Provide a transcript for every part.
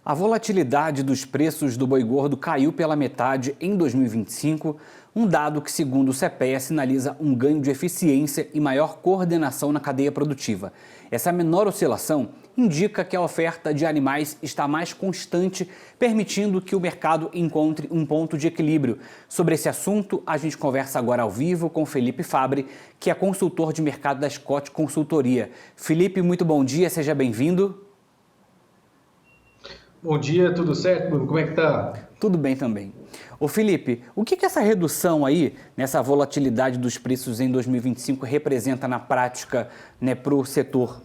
A volatilidade dos preços do boi gordo caiu pela metade em 2025, um dado que, segundo o CPEA, sinaliza um ganho de eficiência e maior coordenação na cadeia produtiva. Essa menor oscilação indica que a oferta de animais está mais constante, permitindo que o mercado encontre um ponto de equilíbrio. Sobre esse assunto, a gente conversa agora ao vivo com Felipe Fabbri, que é consultor de mercado da Scott Consultoria. Felipe, muito bom dia, seja bem-vindo. Bom dia, tudo certo, Bruno? Como é que tá? Tudo bem também. Ô Felipe, o que essa redução aí, nessa volatilidade dos preços em 2025 representa na prática, né, para o setor?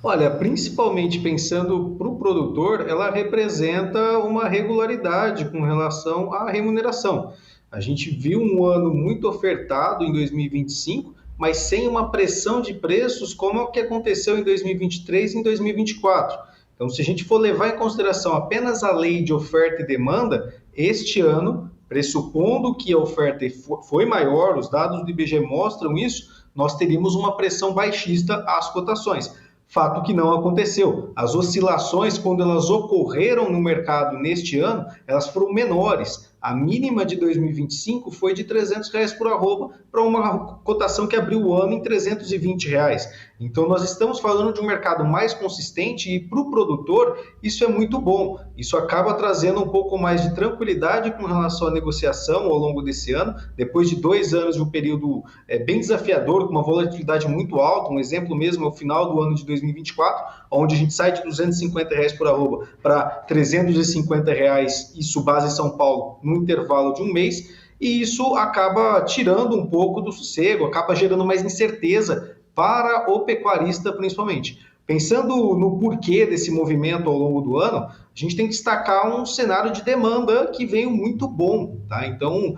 Olha, principalmente pensando para o produtor, ela representa uma regularidade com relação à remuneração. A gente viu um ano muito ofertado em 2025, mas sem uma pressão de preços como o que aconteceu em 2023 e em 2024. Então, se a gente for levar em consideração apenas a lei de oferta e demanda, este ano, pressupondo que a oferta foi maior, os dados do IBGE mostram isso, nós teríamos uma pressão baixista às cotações. Fato que não aconteceu. As oscilações, quando elas ocorreram no mercado neste ano, elas foram menores. A mínima de 2025 foi de R$300 por arroba para uma cotação que abriu o ano em R$320. Então, nós estamos falando de um mercado mais consistente e para o produtor isso é muito bom. Isso acaba trazendo um pouco mais de tranquilidade com relação à negociação ao longo desse ano, depois de 2 anos de um período bem desafiador, com uma volatilidade muito alta. Um exemplo mesmo é o final do ano de 2024, onde a gente sai de R$250 por arroba para R$350, isso base em São Paulo, no intervalo de um mês, e isso acaba tirando um pouco do sossego, acaba gerando mais incerteza para o pecuarista principalmente. Pensando no porquê desse movimento ao longo do ano, a gente tem que destacar um cenário de demanda que veio muito bom, tá? Então,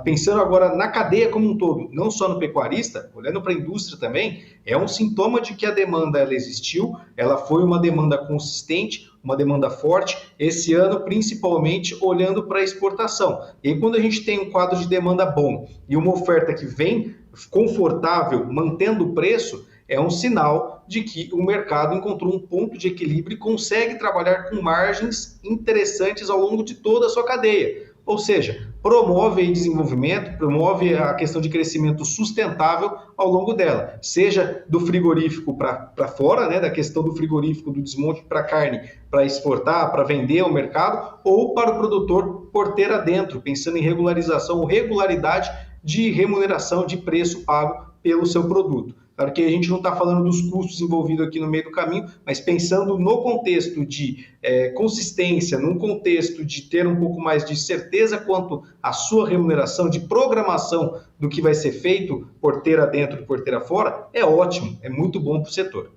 pensando agora na cadeia como um todo, não só no pecuarista, olhando para a indústria também, é um sintoma de que a demanda ela existiu, ela foi uma demanda consistente, uma demanda forte, esse ano principalmente olhando para a exportação. E aí, quando a gente tem um quadro de demanda bom e uma oferta que vem confortável, mantendo o preço, é um sinal de que o mercado encontrou um ponto de equilíbrio e consegue trabalhar com margens interessantes ao longo de toda a sua cadeia. Ou seja, promove desenvolvimento, promove a questão de crescimento sustentável ao longo dela, seja do frigorífico para fora, né, da questão do frigorífico, do desmonte para carne, para exportar, para vender ao mercado, ou para o produtor porteira dentro, pensando em regularização ou regularidade de remuneração de preço pago pelo seu produto. Claro que a gente não está falando dos custos envolvidos aqui no meio do caminho, mas pensando no contexto de consistência, num contexto de ter um pouco mais de certeza quanto à sua remuneração, de programação do que vai ser feito, porteira dentro e porteira fora, é ótimo, é muito bom para o setor.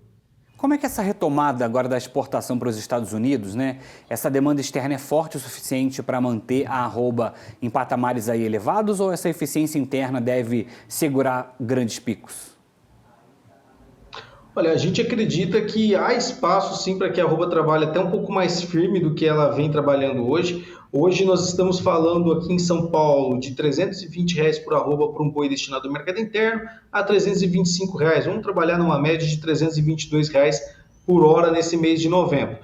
Como é que essa retomada agora da exportação para os Estados Unidos, né? Essa demanda externa é forte o suficiente para manter a arroba em patamares aí elevados ou essa eficiência interna deve segurar grandes picos? Olha, a gente acredita que há espaço sim para que a arroba trabalhe até um pouco mais firme do que ela vem trabalhando hoje. Hoje nós estamos falando aqui em São Paulo de R$320 por arroba para um boi destinado ao mercado interno a R$325. Vamos trabalhar numa média de R$322 por hora nesse mês de novembro.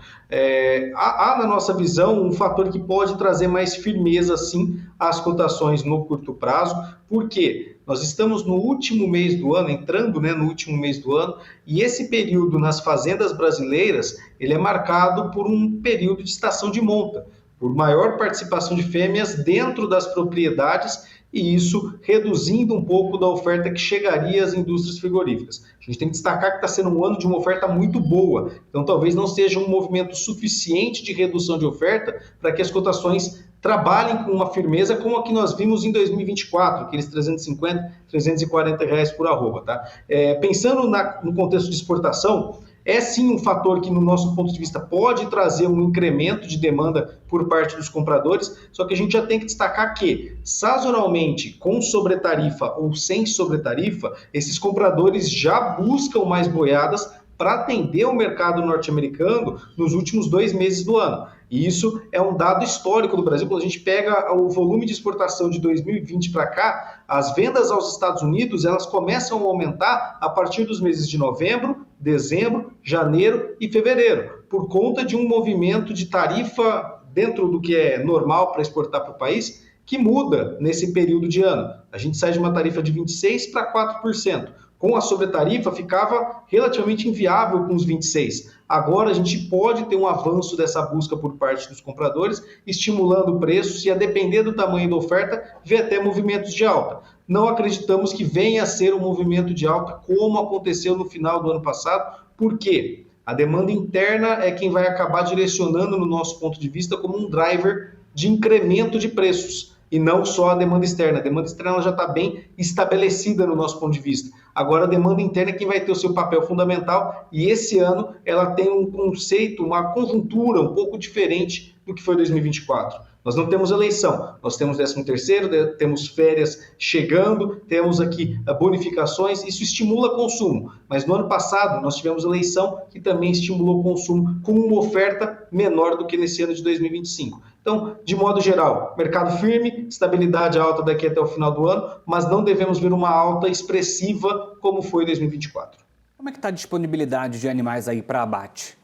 Há na nossa visão um fator que pode trazer mais firmeza sim às cotações no curto prazo. Por quê? Nós estamos no último mês do ano, entrando no último mês do ano, e esse período nas fazendas brasileiras, ele é marcado por um período de estação de monta, por maior participação de fêmeas dentro das propriedades, e isso reduzindo um pouco da oferta que chegaria às indústrias frigoríficas. A gente tem que destacar que está sendo um ano de uma oferta muito boa, então talvez não seja um movimento suficiente de redução de oferta para que as cotações trabalhem com uma firmeza como a que nós vimos em 2024, aqueles R$350, R$340 por arroba. Tá? Pensando no contexto de exportação, é sim um fator que, no nosso ponto de vista, pode trazer um incremento de demanda por parte dos compradores, só que a gente já tem que destacar que, sazonalmente, com sobretarifa ou sem sobretarifa, esses compradores já buscam mais boiadas para atender o mercado norte-americano nos últimos 2 meses do ano. E isso é um dado histórico do Brasil. Quando a gente pega o volume de exportação de 2020 para cá, as vendas aos Estados Unidos elas começam a aumentar a partir dos meses de novembro, dezembro, janeiro e fevereiro, por conta de um movimento de tarifa dentro do que é normal para exportar para o país, que muda nesse período de ano. A gente sai de uma tarifa de 26% para 4%. Com a sobretarifa, ficava relativamente inviável com os 26%. Agora a gente pode ter um avanço dessa busca por parte dos compradores, estimulando preços e, a depender do tamanho da oferta, ver até movimentos de alta. Não acreditamos que venha a ser um movimento de alta como aconteceu no final do ano passado. Por quê? A demanda interna é quem vai acabar direcionando, no nosso ponto de vista, como um driver de incremento de preços, e não só a demanda externa. A demanda externa já está bem estabelecida no nosso ponto de vista. Agora, a demanda interna é quem vai ter o seu papel fundamental, e esse ano ela tem um conceito, uma conjuntura um pouco diferente do que foi 2024. Nós não temos eleição, nós temos 13º, temos férias chegando, temos aqui bonificações, isso estimula consumo. Mas no ano passado nós tivemos eleição que também estimulou o consumo com uma oferta menor do que nesse ano de 2025. Então, de modo geral, mercado firme, estabilidade alta daqui até o final do ano, mas não devemos ver uma alta expressiva como foi em 2024. Como é que está a disponibilidade de animais aí para abate?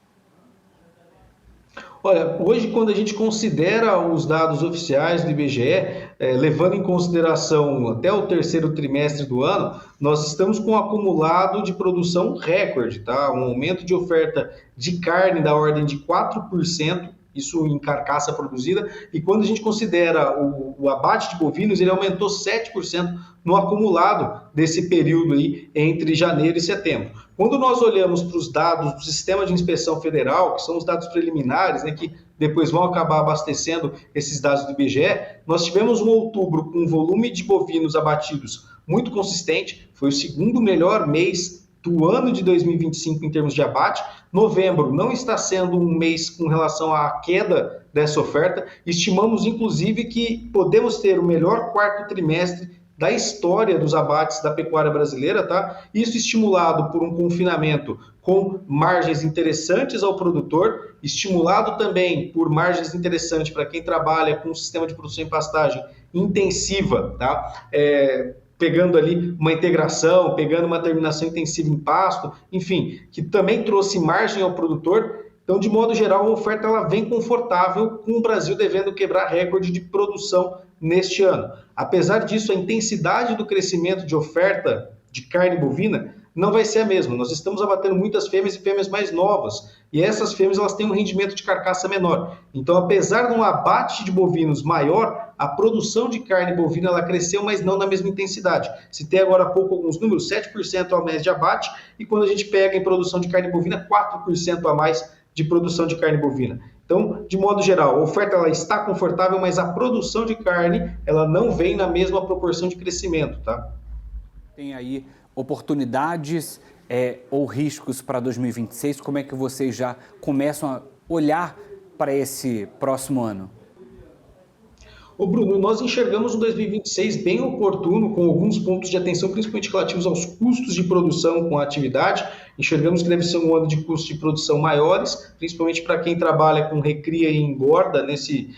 Olha, hoje, quando a gente considera os dados oficiais do IBGE, levando em consideração até o terceiro trimestre do ano, nós estamos com um acumulado de produção recorde, tá? Um aumento de oferta de carne da ordem de 4%, isso em carcaça produzida, e quando a gente considera o abate de bovinos, ele aumentou 7% no acumulado desse período aí entre janeiro e setembro. Quando nós olhamos para os dados do Sistema de Inspeção Federal, que são os dados preliminares, né, que depois vão acabar abastecendo esses dados do IBGE, nós tivemos um outubro com um volume de bovinos abatidos muito consistente, foi o segundo melhor mês do ano de 2025 em termos de abate. Novembro não está sendo um mês com relação à queda dessa oferta. Estimamos, inclusive, que podemos ter o melhor quarto trimestre da história dos abates da pecuária brasileira, tá? Isso estimulado por um confinamento com margens interessantes ao produtor, estimulado também por margens interessantes para quem trabalha com um sistema de produção em pastagem intensiva, tá? Pegando ali uma integração, pegando uma terminação intensiva em pasto, enfim, que também trouxe margem ao produtor. Então, de modo geral, a oferta ela vem confortável, com o Brasil devendo quebrar recorde de produção neste ano. Apesar disso, a intensidade do crescimento de oferta de carne bovina não vai ser a mesma. Nós estamos abatendo muitas fêmeas e fêmeas mais novas, e essas fêmeas elas têm um rendimento de carcaça menor. Então, apesar de um abate de bovinos maior, a produção de carne bovina ela cresceu, mas não na mesma intensidade. Citei agora há pouco alguns números, 7% ao mês de abate, e quando a gente pega em produção de carne bovina, 4% a mais de produção de carne bovina. Então, de modo geral, a oferta ela está confortável, mas a produção de carne ela não vem na mesma proporção de crescimento, tá? Tem aí oportunidades ou riscos para 2026? Como é que vocês já começam a olhar para esse próximo ano? Ô Bruno, nós enxergamos um 2026 bem oportuno, com alguns pontos de atenção, principalmente relativos aos custos de produção com a atividade. Enxergamos que deve ser um ano de custos de produção maiores, principalmente para quem trabalha com recria e engorda, nesse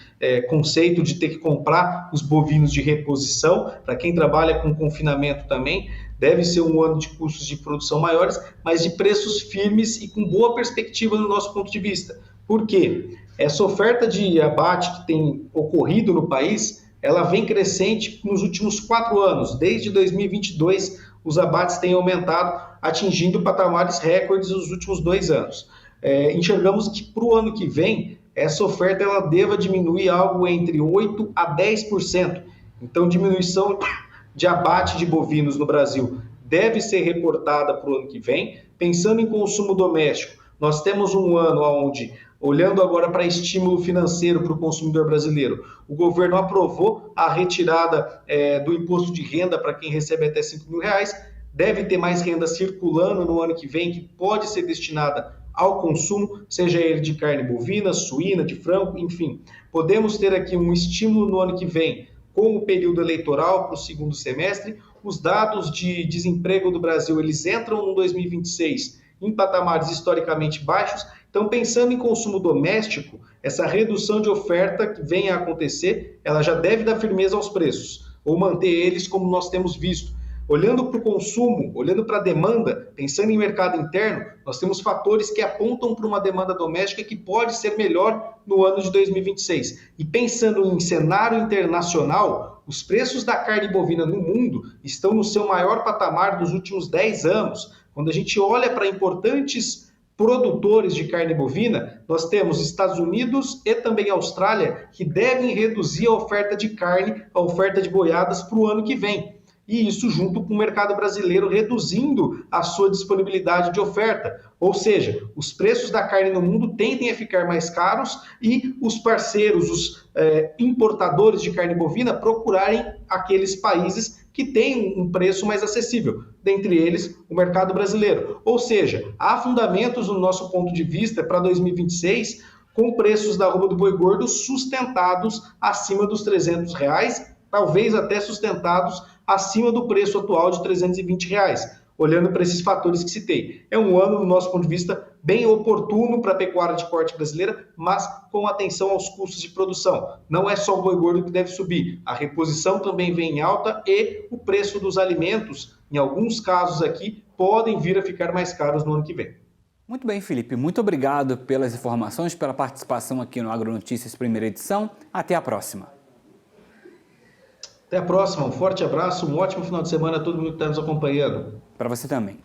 conceito de ter que comprar os bovinos de reposição. Para quem trabalha com confinamento também, deve ser um ano de custos de produção maiores, mas de preços firmes e com boa perspectiva no nosso ponto de vista. Por quê? Essa oferta de abate que tem ocorrido no país, ela vem crescente nos últimos 4 anos. Desde 2022, os abates têm aumentado, atingindo patamares recordes nos últimos 2 anos. Enxergamos que para o ano que vem, essa oferta ela deva diminuir algo entre 8% a 10%. Então, diminuição de abate de bovinos no Brasil deve ser reportada para o ano que vem. Pensando em consumo doméstico, nós temos um ano onde, olhando agora para estímulo financeiro para o consumidor brasileiro, o governo aprovou a retirada do imposto de renda para quem recebe até R$5.000, deve ter mais renda circulando no ano que vem, que pode ser destinada ao consumo, seja ele de carne bovina, suína, de frango, enfim. Podemos ter aqui um estímulo no ano que vem, com o período eleitoral para o segundo semestre. Os dados de desemprego do Brasil, eles entram no 2026 em patamares historicamente baixos. Então, pensando em consumo doméstico, essa redução de oferta que vem a acontecer, ela já deve dar firmeza aos preços, ou manter eles como nós temos visto. Olhando para o consumo, olhando para a demanda, pensando em mercado interno, nós temos fatores que apontam para uma demanda doméstica que pode ser melhor no ano de 2026. E pensando em cenário internacional, os preços da carne bovina no mundo estão no seu maior patamar dos últimos 10 anos. Quando a gente olha para importantes produtores de carne bovina, nós temos Estados Unidos e também Austrália que devem reduzir a oferta de carne, a oferta de boiadas para o ano que vem. E isso junto com o mercado brasileiro reduzindo a sua disponibilidade de oferta. Ou seja, os preços da carne no mundo tendem a ficar mais caros e os parceiros, os importadores de carne bovina procurarem aqueles países que têm um preço mais acessível, dentre eles o mercado brasileiro. Ou seja, há fundamentos no nosso ponto de vista para 2026 com preços da arroba do boi gordo sustentados acima dos R$300, talvez até sustentados acima do preço atual de R$320, olhando para esses fatores que citei. É um ano, do nosso ponto de vista, bem oportuno para a pecuária de corte brasileira, mas com atenção aos custos de produção. Não é só o boi gordo que deve subir, a reposição também vem em alta e o preço dos alimentos, em alguns casos aqui, podem vir a ficar mais caros no ano que vem. Muito bem, Felipe. Muito obrigado pelas informações, pela participação aqui no Agronotícias primeira edição. Até a próxima. Até a próxima, um forte abraço, um ótimo final de semana a todo mundo que está nos acompanhando. Para você também.